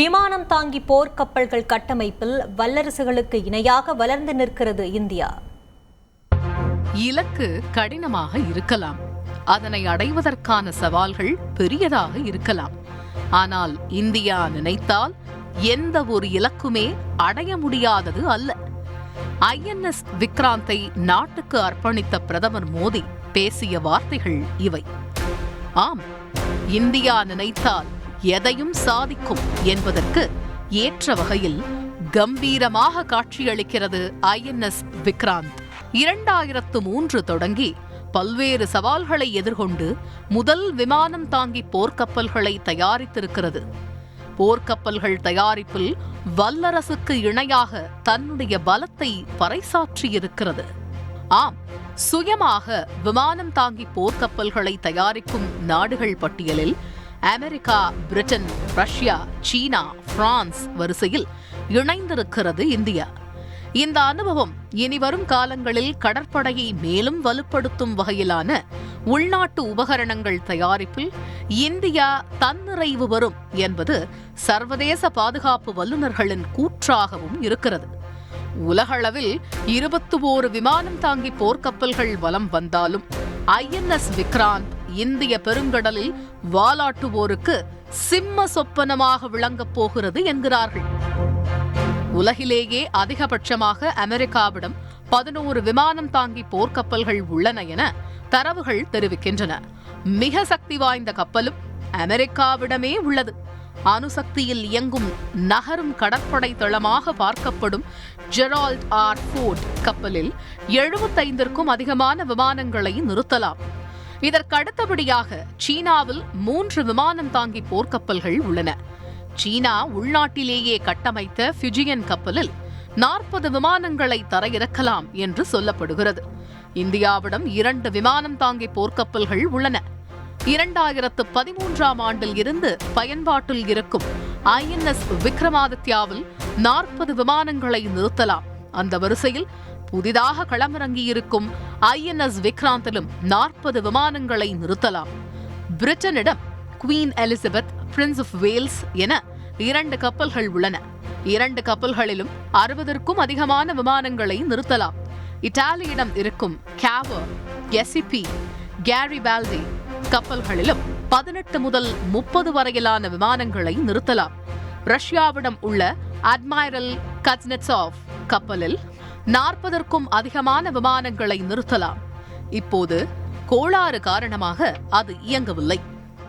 விமானம் தாங்கி போர்க்கப்பல்கள் கட்டமைப்பில் வல்லரசுகளுக்கு இணையாக வளர்ந்து நிற்கிறது இந்தியா. இலக்கு கடினமாக இருக்கலாம், அதனை அடைவதற்கான சவால்கள் பெரியதாக இருக்கலாம். ஆனால் இந்தியா நினைத்தால் எந்த ஒரு இலக்குமே அடைய முடியாதது அல்ல. INS விக்ராந்தை நாட்டுக்கு அர்ப்பணித்த பிரதமர் மோடி பேசிய வார்த்தைகள் இவை. ஆம், இந்தியா நினைத்தால் எதையும் சாதிக்கும் என்பதற்கு ஏற்ற வகையில் கம்பீரமாக காட்சியளிக்கிறது INS விக்ராந்த். 2003 தொடங்கி பல்வேறு சவால்களை எதிர்கொண்டு முதல் விமானம் தாங்கி போர்க்கப்பல்களை தயாரித்திருக்கிறது. போர்க்கப்பல்கள் தயாரிப்பில் வல்லரசுக்கு இணையாக தன்னுடைய பலத்தை பறைசாற்றியிருக்கிறது. ஆம், சுயமாக விமானம் தாங்கி போர்க்கப்பல்களை தயாரிக்கும் நாடுகள் பட்டியலில் அமெரிக்கா, பிரிட்டன், ரஷ்யா, சீனா, பிரான்ஸ் வரிசையில் இணைந்திருக்கிறது இந்தியா. இந்த அனுபவம் இனிவரும் காலங்களில் கடற்படையை மேலும் வலுப்படுத்தும் வகையிலான உள்நாட்டு உபகரணங்கள் தயாரிப்பில் இந்தியா தன்னிறைவு வரும் என்பது சர்வதேச பாதுகாப்பு வல்லுநர்களின் கூற்றாகவும் இருக்கிறது. உலகளவில் 21 விமானம் தாங்கி போர்க்கப்பல்கள் வலம் வந்தாலும் INS விக்ராந்த் இந்திய பெருங்கடலில் வாலாட்டுவோருக்கு சிம்ம சொப்பனமாக விளங்கப் போகிறது என்கிறார்கள். உலகிலேயே அதிகபட்சமாக அமெரிக்காவிடம் 11 விமானம் தாங்கி போர்க்கப்பல்கள் உள்ளன என தரவுகள் தெரிவிக்கின்றன. மிக சக்தி வாய்ந்த கப்பலும் அமெரிக்காவிடமே உள்ளது. அணுசக்தியில் இயங்கும் நகரும் கடற்படை தளமாக பார்க்கப்படும் ஜெரால்ட் ஆர் ஃபோர்ட் கப்பலில் 75க்கும் அதிகமான விமானங்களை நிறுத்தலாம். இதற்கு அடுத்தபடியாக சீனாவில் 3 விமானம் தாங்கி போர்க்கப்பல்கள் உள்ளன. சீனா உள்நாட்டிலேயே கட்டமைத்த ஃபியூஜியன் கப்பலில் 40 விமானங்களை தரையிறக்கலாம் என்று சொல்லப்படுகிறது. இந்தியாவிடம் 2 விமானம் தாங்கி போர்க்கப்பல்கள் உள்ளன. 2013ஆம் ஆண்டில் இருந்து பயன்பாட்டில் இருக்கும் INS விக்ரமாதித்யாவில் 40 விமானங்களை நிறுத்தலாம். அந்த வரிசையில் புதிதாக களமிறங்கியிருக்கும் INS விக்ராந்திலும் 40 விமானங்களை நிறுத்தலாம். பிரிட்டனிடம் Queen Elizabeth, Prince of Wales என 2 கப்பல்கள் உள்ளன. 2 கப்பல்களிலும் 60க்கும் அதிகமான விமானங்களை நிறுத்தலாம். இத்தாலியிடம் இருக்கும் கேவர், எசிபி, கேரிபால்டி கப்பல்களிலும் 18 முதல் 30 வரையிலான விமானங்களை நிறுத்தலாம். ரஷ்யாவிடம் உள்ள அட்மைரல் கட்னெட்சாவ் கப்பலில் 40க்கும் அதிகமான விமானங்களை நிறுத்தலாம். இப்போது கோளாறு காரணமாக அது இயங்கவில்லை.